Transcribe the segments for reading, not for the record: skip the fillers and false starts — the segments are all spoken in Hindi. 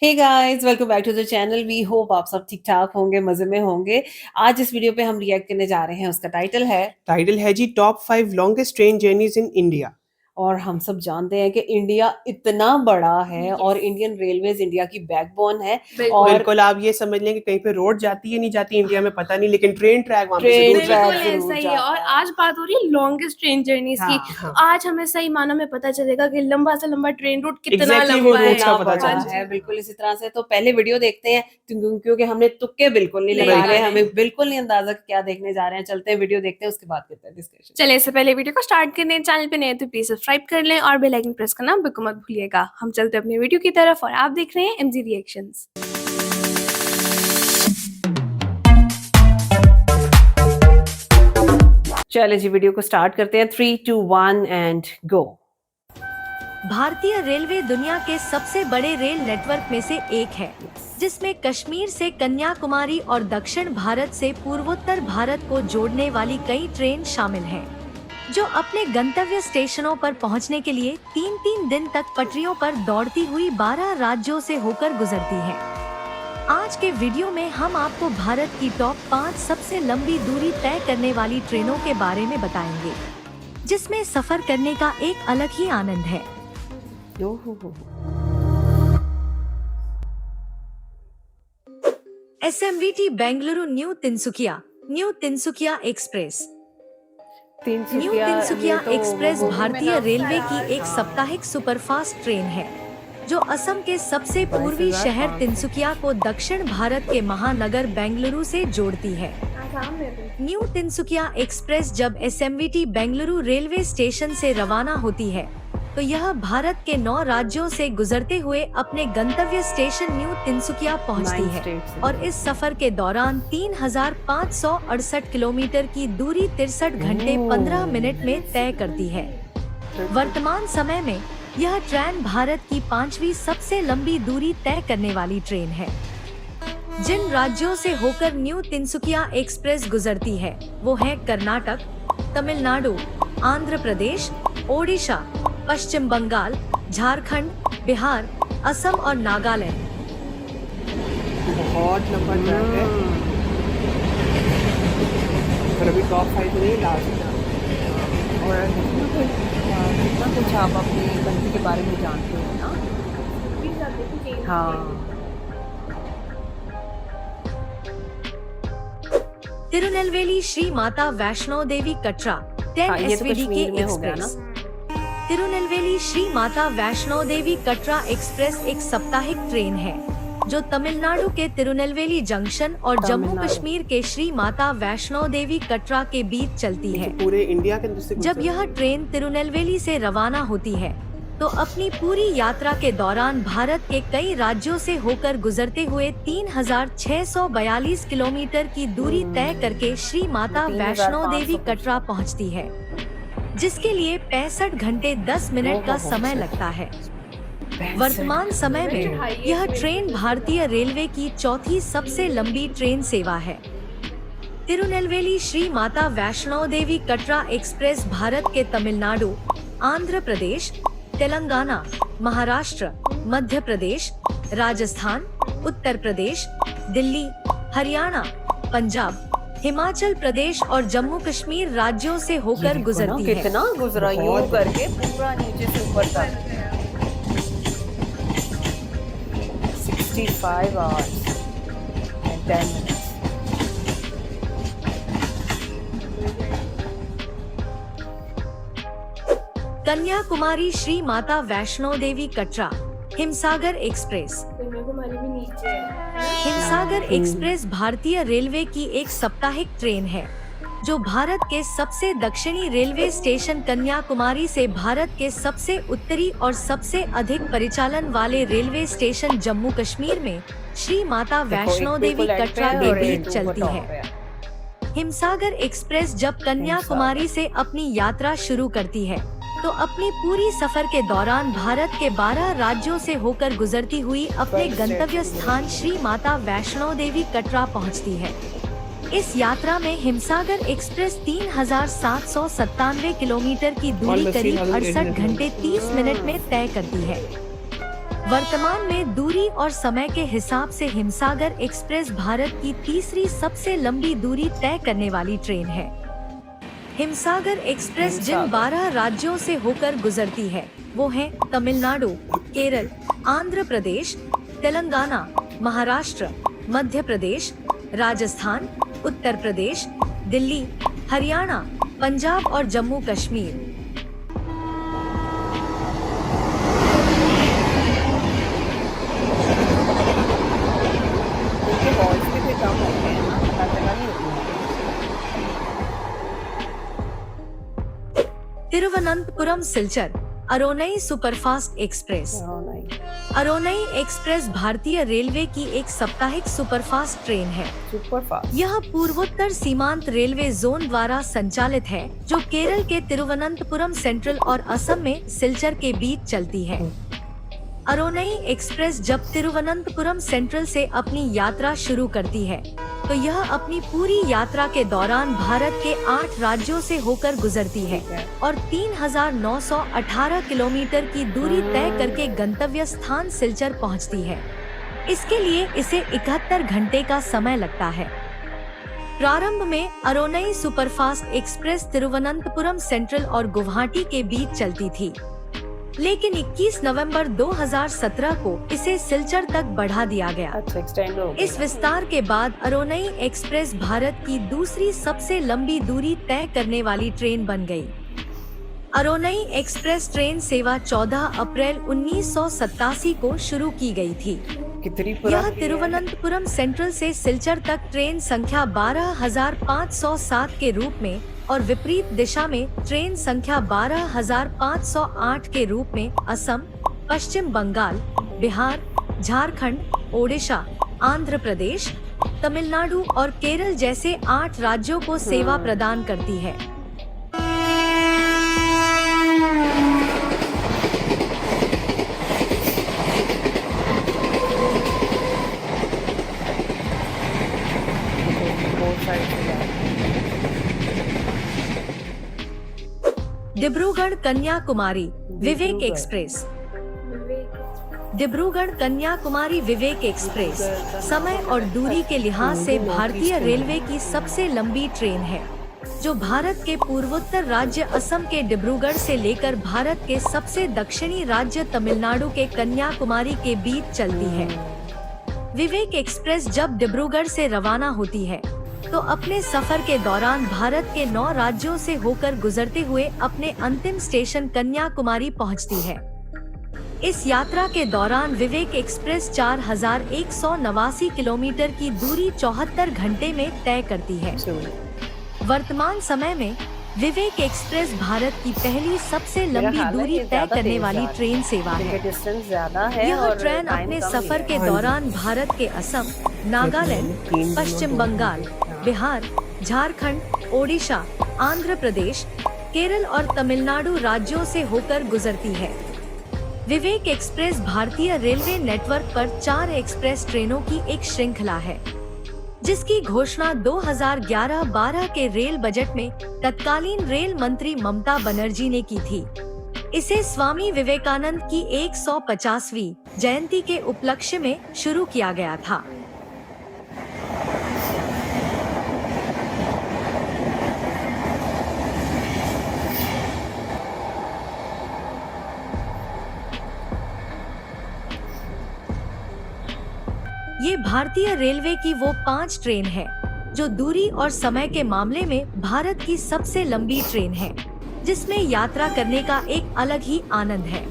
Hey guys welcome back to the channel. We hope आप सब ठीक ठाक होंगे, मजे में होंगे। आज इस वीडियो पे हम रिएक्ट करने जा रहे हैं, उसका टाइटल है टाइटल है जी top 5 longest train journeys in India. और हम सब जानते हैं कि इंडिया इतना बड़ा है और यस इंडियन रेलवेज इंडिया की बैकबोन है। बिल्कुल और बिल्कुल, आप ये समझ लें कि कहीं पे रोड जाती है नहीं जाती इंडिया में पता नहीं, लेकिन ट्रेन ट्रैक वहां पे ट्रेन जरूर ट्रैक जाता बिल्कुल है। जरूर ऐसा ही है। जाता और है। आज बात हो रही है लॉन्गेस्ट ट्रेन जर्नीज की। हाँ, तो हाँ, आज हमें सही मानों में पता चलेगा कि लंबा से लंबा ट्रेन रूट कितना एग्जैक्टली वो लंबा है। रूट्स का कितना पता बड़ा हाँ चलता जी, है, बिल्कुल इसी तरह से। तो पहले वीडियो देखते हैं क्योंकि हमने तुक्के बिल्कुल नहीं नहीं लगा है। रहे, लगा रहे। हमें बिल्कुल नहीं अंदाजा कि क्या देखने जा रहे हैं। चलते हैं, वीडियो देखते हैं, उसके बाद करते हैं डिस्कशन। चले इससे पहले वीडियो को स्टार्ट करने, चैनल पे नए तो प्लीज सब्सक्राइब कर लें और बेल आइकन प्रेस करना बिल्कुल मत भूलिएगा। हम चलते हैं अपनी वीडियो की तरफ और आप देख रहे हैं एमजी रिएक्शंस। चले जी, वीडियो को स्टार्ट करते हैं। 3 2 1 एंड गो। भारतीय रेलवे दुनिया के सबसे बड़े रेल नेटवर्क में से एक है, जिसमें कश्मीर से कन्याकुमारी और दक्षिण भारत से पूर्वोत्तर भारत को जोड़ने वाली कई ट्रेन शामिल हैं, जो अपने गंतव्य स्टेशनों पर पहुंचने के लिए 3-3 दिन तक पटरियों पर दौड़ती हुई 12 राज्यों से होकर गुजरती हैं। आज के वीडियो में हम आपको भारत की टॉप 5 सबसे लंबी दूरी तय करने वाली ट्रेनों के बारे में बताएंगे, जिसमें सफर करने का एक अलग ही आनंद है। SMVT Bengaluru new Tinsukia express. New Tinsukia express भारतीय रेलवे की एक साप्ताहिक सुपरफास्ट ट्रेन है, जो असम के सबसे पूर्वी शहर तिनसुकिया को दक्षिण भारत के महानगर बेंगलुरु से जोड़ती है। न्यू तिनसुकिया एक्सप्रेस जब SMVT बेंगलुरु रेलवे स्टेशन से रवाना होती है, तो यह भारत के 9 राज्यों से गुजरते हुए अपने गंतव्य स्टेशन न्यू तिनसुकिया पहुंचती है और इस सफर के दौरान 3568 किलोमीटर की दूरी 63 घंटे 15 मिनट में तय करती है। वर्तमान समय में यह ट्रेन भारत की 5वीं सबसे लंबी दूरी तय करने वाली ट्रेन है। जिन राज्यों से होकर न्यू तिनसुकिया एक्सप्रेस गुजरती है वो है कर्नाटक, तमिलनाडु, आंध्र प्रदेश, ओडिशा, पश्चिम बंगाल, झारखंड, बिहार, असम और नागालैंड। बहुत लंबा ट्रैक है पर अभी टॉप 5 में नहीं लास्ट है। और कितना कुछ आप अपनी कंट्री के बारे में जानते हो ना। हाँ, तिरुनेलवेली श्री माता वैष्णो देवी कटरा 10 हाँ, ये तो SVD के कश्मीर में हो गया एक्सप्रेस। ना। तिरुनेलवेली श्री माता वैष्णो देवी कटरा एक्सप्रेस एक साप्ताहिक ट्रेन है, जो तमिलनाडु के तिरुनेलवेली जंक्शन और जम्मू तमिलनाडु। कश्मीर के श्री माता वैष्णो देवी कटरा के बीच चलती है। पूरे इंडिया के अंदर से जब यह ट्रेन तिरुनेलवेली से रवाना होती है, तो अपनी पूरी यात्रा के दौरान भारत के कई राज्यों से होकर गुजरते हुए 3642 किलोमीटर की दूरी तय करके श्री माता वैष्णो देवी कटरा पहुंचती है, जिसके लिए 65 घंटे 10 मिनट का समय लगता है। वर्तमान समय में यह ट्रेन भारतीय रेलवे की चौथी सबसे लंबी ट्रेन सेवा है। तिरुनेलवेली श्री माता वैष्णो देवी कटरा एक्सप्रेस भारत के तमिलनाडु, आंध्र प्रदेश, तेलंगाना, महाराष्ट्र, मध्य प्रदेश, राजस्थान, उत्तर प्रदेश, दिल्ली, हरियाणा, पंजाब, हिमाचल प्रदेश और जम्मू कश्मीर राज्यों से होकर गुजरती है। कितना गुजरा यूं बहुत करके पूरा नीचे से ऊपर तक। 65 hours and 10 minutes। Kanyakumari Shri Mata Vaishno Devi Katra Himsagar express. Himsagar express भारतीय रेलवे की एक साप्ताहिक ट्रेन है, जो भारत के सबसे दक्षिणी रेलवे स्टेशन कन्याकुमारी से भारत के सबसे उत्तरी और सबसे अधिक परिचालन वाले रेलवे स्टेशन जम्मू कश्मीर में श्री माता वैष्णो देवी कटरा के बीच चलती है। हिमसागर एक्सप्रेस जब कन्याकुमारी से अपनी यात्रा शुरू करती है, तो अपनी पूरी सफर के दौरान भारत के 12 राज्यों से होकर गुजरती हुई अपने गंतव्य स्थान श्री माता वैष्णो देवी कटरा पहुंचती है। इस यात्रा में हिमसागर एक्सप्रेस 3797 किलोमीटर की दूरी करीब 68 घंटे 30 मिनट में तय करती है। वर्तमान में दूरी और समय के हिसाब से हिमसागर एक्सप्रेस भारत की तीसरी सबसे लंबी दूरी तय करने वाली ट्रेन है। हिमसागर एक्सप्रेस जिन 12 राज्यों से होकर गुजरती है वो हैं तमिलनाडु, केरल, आंध्र प्रदेश, तेलंगाना, महाराष्ट्र, मध्य प्रदेश, राजस्थान, उत्तर प्रदेश, दिल्ली, हरियाणा, पंजाब और Jammu Kashmir. Thiruvananthapuram Silchar Aronai superfast express. Aronai express भारतीय रेलवे की एक साप्ताहिक सुपरफास्ट ट्रेन है। यह पूर्वोत्तर सीमांत रेलवे जोन द्वारा संचालित है, जो केरल के तिरुवनंतपुरम सेंट्रल और असम में सिलचर के बीच चलती है। अरोनई एक्सप्रेस जब तिरुवनंतपुरम सेंट्रल से अपनी यात्रा शुरू करती है, तो यह अपनी पूरी यात्रा के दौरान भारत के 8 राज्यों से होकर गुजरती है और 3,918 किलोमीटर की दूरी तय करके गंतव्य स्थान सिलचर पहुंचती है। इसके लिए इसे 71 घंटे का समय लगता है। प्रारंभ में अरोनई सुपरफास्ट एक्सप्रेस तिरुवनंतपुरम सेंट्रल और गुवाहाटी के बीच चलती थी, लेकिन 21 नवंबर 2017 को इसे सिलचर तक बढ़ा दिया गया। इस विस्तार के बाद अरोनई एक्सप्रेस भारत की दूसरी सबसे लंबी दूरी तय करने वाली ट्रेन बन गई। अरोनई एक्सप्रेस ट्रेन सेवा 14 अप्रैल 1987 को शुरू की गई थी। यह तिरुवनंतपुरम सेंट्रल से सिलचर तक ट्रेन संख्या 12,507 के रूप में और विपरीत दिशा में ट्रेन संख्या 12,508 के रूप में असम, पश्चिम बंगाल, बिहार, झारखंड, ओडिशा, आंध्र प्रदेश, तमिलनाडु और केरल जैसे 8 राज्यों को सेवा प्रदान करती है। डिब्रूगढ़ कन्याकुमारी विवेक एक्सप्रेस। डिब्रूगढ़ कन्याकुमारी विवेक एक्सप्रेस समय और दूरी के लिहाज से भारतीय रेलवे की सबसे लंबी ट्रेन है, जो भारत के पूर्वोत्तर राज्य असम के डिब्रूगढ़ से लेकर भारत के सबसे दक्षिणी राज्य तमिलनाडु के कन्याकुमारी के बीच चलती है। विवेक एक्सप्रेस जब डिब्रूगढ़ से रवाना होती है, तो अपने सफर के दौरान भारत के 9 राज्यों से होकर गुजरते हुए अपने अंतिम स्टेशन कन्याकुमारी पहुंचती है। इस यात्रा के दौरान विवेक एक्सप्रेस 4,189 किलोमीटर की दूरी 74 घंटे में तय करती है। वर्तमान समय में विवेक एक्सप्रेस भारत की पहली सबसे लंबी दूरी तय करने वाली ट्रेन सेवा है। यह ट्रेन अपने सफर के दौरान भारत के असम, नागालैंड, पश्चिम बंगाल, बिहार, झारखंड, ओडिशा, आंध्र प्रदेश, केरल और तमिलनाडु राज्यों से होकर गुजरती है। विवेक एक्सप्रेस भारतीय रेलवे नेटवर्क पर 4 एक्सप्रेस ट्रेनों की एक श्रृंखला है, जिसकी घोषणा 2011-12 के रेल बजट में तत्कालीन रेल मंत्री ममता बनर्जी ने की थी। इसे स्वामी विवेकानंद की 150वीं जयंती के उपलक्ष्य में शुरू किया गया था। ये भारतीय रेलवे की वो 5 ट्रेन है जो दूरी और समय के मामले में भारत की सबसे लंबी ट्रेन है, जिसमें यात्रा करने का एक अलग ही आनंद है।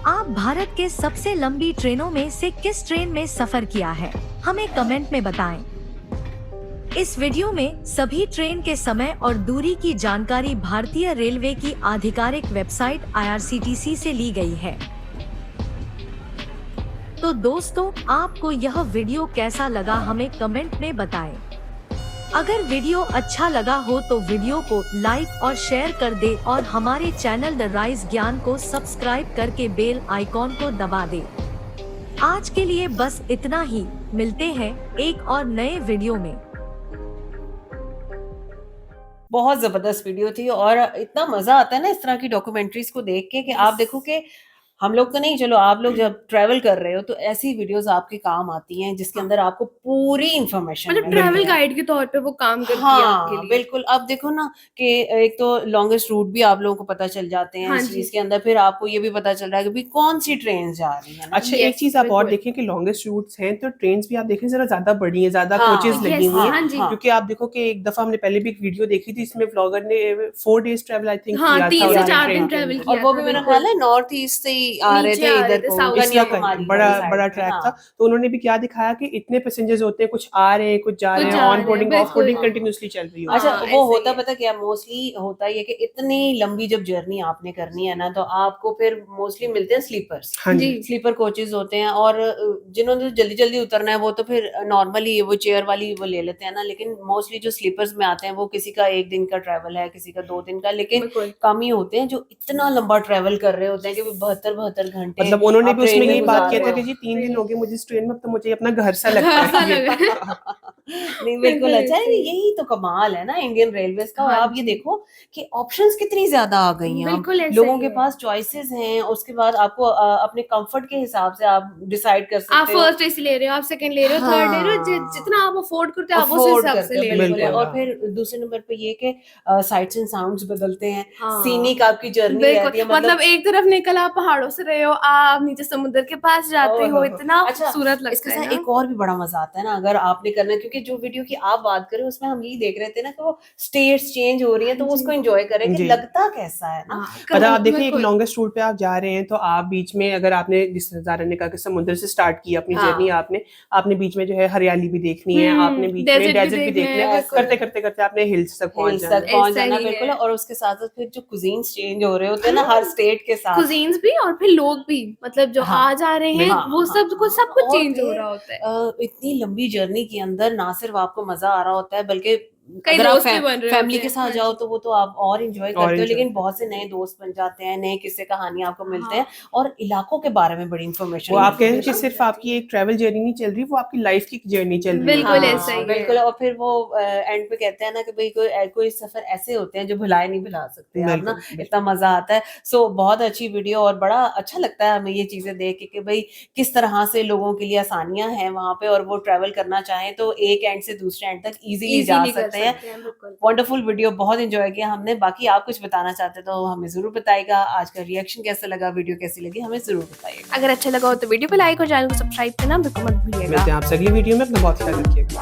आप भारत के सबसे लंबी ट्रेनों में से किस ट्रेन में सफर किया है, हमें कमेंट में बताएं। इस वीडियो में सभी ट्रेन के समय और दूरी की जानकारी भारतीय रेलवे की आधिकारिक वेबसाइट IRCTC से ली गई है। तो दोस्तों, आपको यह वीडियो कैसा लगा हमें कमेंट में बताएं। अगर वीडियो अच्छा लगा हो तो वीडियो को लाइक और शेयर कर दे और हमारे चैनल द राइज ज्ञान को सब्सक्राइब करके बेल आइकॉन को दबा दे। आज के लिए बस इतना ही, मिलते हैं एक और नए वीडियो में। बहुत जबरदस्त वीडियो थी और इतना मजा आता है ना इस तरह की डॉक्यूमेंट्रीज को देख के कि आप देखो कि हम लोग तो नहीं, चलो आप लोग जब ट्रैवल कर रहे हो तो ऐसी वीडियोस आपके काम आती हैं जिसके अंदर आपको पूरी इंफॉर्मेशन मतलब ट्रैवल गाइड के तौर पे वो काम करती है आपके हाँ लिए। बिल्कुल। अब देखो ना कि एक तो लॉन्गेस्ट रूट भी आप लोगों को पता चल जाते हैं हाँ इस जी। चीज के अंदर, फिर आपको ये भी पता चल रहा है कि भाई कौन सी ट्रेन जा रही है ना। अच्छा, Yes, एक चीज आप और बिल्कुल। देखें कि लॉन्गेस्ट रूट्स हैं तो ट्रेन्स भी आप देखें जरा ज्यादा बड़ी हैं, ज्यादा हाँ, कोचेस yes, लगी हुई हाँ हैं। जी। क्योंकि आप देखो कि एक दफा हमने पहले भी एक वीडियो देखी थी, इसमें व्लॉगर ने 4 days ट्रैवल आई थिंक हाँ, किया 3 था से उन्होंने 4 ट्रेन दिन के ट्रैवल अंदर। और किया वो था, भी मेरा बिल्कुल। ख्याल है नॉर्थ ईस्ट से ही आ रहे नीचे थे आ रहे इधर थे, को साउथ इस तरह का कन्याकुमारी बड़ा वाली साइड बड़ा पे, ट्रैक हाँ। था। तो उन्होंने भी क्या दिखाया कि इतने पैसेंजर्स होते हैं, कुछ आ रहे हैं कुछ जा रहे कुछ हैं, जा ऑन रहे हैं, बोर्डिंग ऑफ बोर्डिंग बिल्कुल। कंटिन्यूसली चल रही अच्छा, होती है। वो ऐसे ही होता है। पता क्या मोस्टली होता है कि इतनी लंबी जब जर्नी आपने करनी है ना तो आपको फिर मोस्टली मिलते हैं स्लीपर्स। हाँ जी। जी। स्लीपर कोचेज होते हैं, और जिन्होंने जल्दी जल्दी उतरना है वो तो फिर नॉर्मली वो चेयर वाली वो ले लेते हैं ना, लेकिन मोस्टली जो स्लीपर्स में आते हैं वो किसी का 1 दिन का ट्रैवल है, किसी का 2 दिन का, लेकिन बिल्कुल। कम ही होते हैं जो इतना लंबा ट्रैवल कर रहे होते हैं कि वो 72 घंटे मतलब उन्होंने आप भी उसमें ट्रेन में यही बात गुजार किया रहे था कि हो। जी 3 दिन हो गए मुझे इस ट्रेन में, अब तो मुझे अपना घर सा लगता घर सा है ये। लग रहा है। नहीं बिल्कुल बिल्कुल अच्छा है, ऐसे ही। यही तो कमाल है ना इंडियन रेलवेज का। और हाँ आप ये जी। देखो कि ऑप्शंस कितनी ज्यादा आ गई हैं अब, बिल्कुल ऐसा लोगों ही के है। पास चॉइसेस हैं। उसके बाद आपको अपने कंफर्ट के हिसाब से आप डिसाइड कर आप सकते हो। फर्स्ट एसी ले रहे हो, आप सेकंड ले रहे हो, थर्ड ले रहे हो, हाँ, जितना आप अफोर्ड करते हो आप उस अफोर्ड हिसाब से करते हो ले बिल्कुल। लेते हो। और हाँ। फिर दूसरे नंबर पे ये कि साइट्स एंड साउंड्स बदलते हैं, हाँ। सीनिक आपकी जर्नी बिल्कुल, रहती है, मतलब एक तरफ निकल आप पहाड़ों से रहे हो, आप नीचे समुद्र के पास जाते हो, इतना अच्छा, खूबसूरत इसके लगता है साथ ना। एक और भी बड़ा मजा आता है ना अगर आपने करना है, क्योंकि जो वीडियो की आप बात करें उसमें हम यही देख रहे थे ना कि वो स्टेट्स चेंज हो रही है, तो वो जी। उसको एंजॉय करें कि जी। लगता कैसा है ना। हाँ, पता आप देखिए एक बिल्कुल। लॉन्गेस्ट रूट पे आप जा रहे हैं तो आप बीच में, अगर आपने जिस ज़ारा ने कहा कि समुद्र से स्टार्ट की अपनी हाँ। जर्नी, आपने बीच में जो है हरियाली भी देखनी है, आपने बीच में डेजर्ट भी डेजर्ट भी देखना देखना है, है, बिल्कुल। करते करते करते आपने हिल्स तक पहुंच हिल्स जाना तक है। पहुंच ऐसा जाना ही बिल्कुल। है। और उसके साथ साथ फिर जो कुजीन्स चेंज हो रहे होते हैं ना हर स्टेट के साथ। कुजीन्स भी और फिर लोग भी, मतलब जो हाँ, आ जा रहे हैं हाँ, वो हाँ, सब कुछ सब कुछ और चेंज हो फिर रहा होता है। इतनी लंबी जर्नी के अंदर ना सिर्फ आपको मजा आ रहा होता है, बल्कि कई अगर आप दोस्त भी बन रहे फैमिली होते के हैं। साथ हाँ जाओ जी। तो वो तो आप और एंजॉय और करते हो, enjoy लेकिन बहुत से नए दोस्त बन जाते हैं, नए किस्से कहानियां आपको मिलते हैं, हाँ। और इलाकों के बारे में बड़ी इंफॉर्मेशन वो आप मिलती कह है रहे हैं कि ना। सिर्फ आपकी एक ट्रैवल जर्नी नहीं चल रही, वो आपकी लाइफ की जर्नी चल रही बिल्कुल होती है। ऐसा ही है। बिल्कुल। और फिर वो एंड पे कहते हैं ना कि भाई कोई सफर ऐसे होते हैं जो भुलाए नहीं भुला सकते आप ना, बिल्कुल, इतना मजा आता है। सो बहुत अच्छी वीडियो, और बड़ा अच्छा लगता है हमें ये चीजें देख के कि भाई किस तरह से लोगों के लिए आसानियां हैं वहां पे, और वो ट्रैवल करना चाहें तो एक एंड से दूसरे एंड तक इजीली जा इजीली कर सकते हैं। सकते हैं, बिल्कुल। वंडरफुल वीडियो, बहुत एंजॉय किया हमने। बाकी आप कुछ बताना चाहते तो हमें जरूर बताइएगा। आज का रिएक्शन कैसा लगा, वीडियो कैसी लगी, हमें जरूर बताइएगा। अगर अच्छा लगा हो तो वीडियो को लाइक और चैनल को सब्सक्राइब करना बिल्कुल मत भूलिएगा। मिलते हैं आपसे अगली वीडियो में, अपना बहुत ख्याल रखिएगा।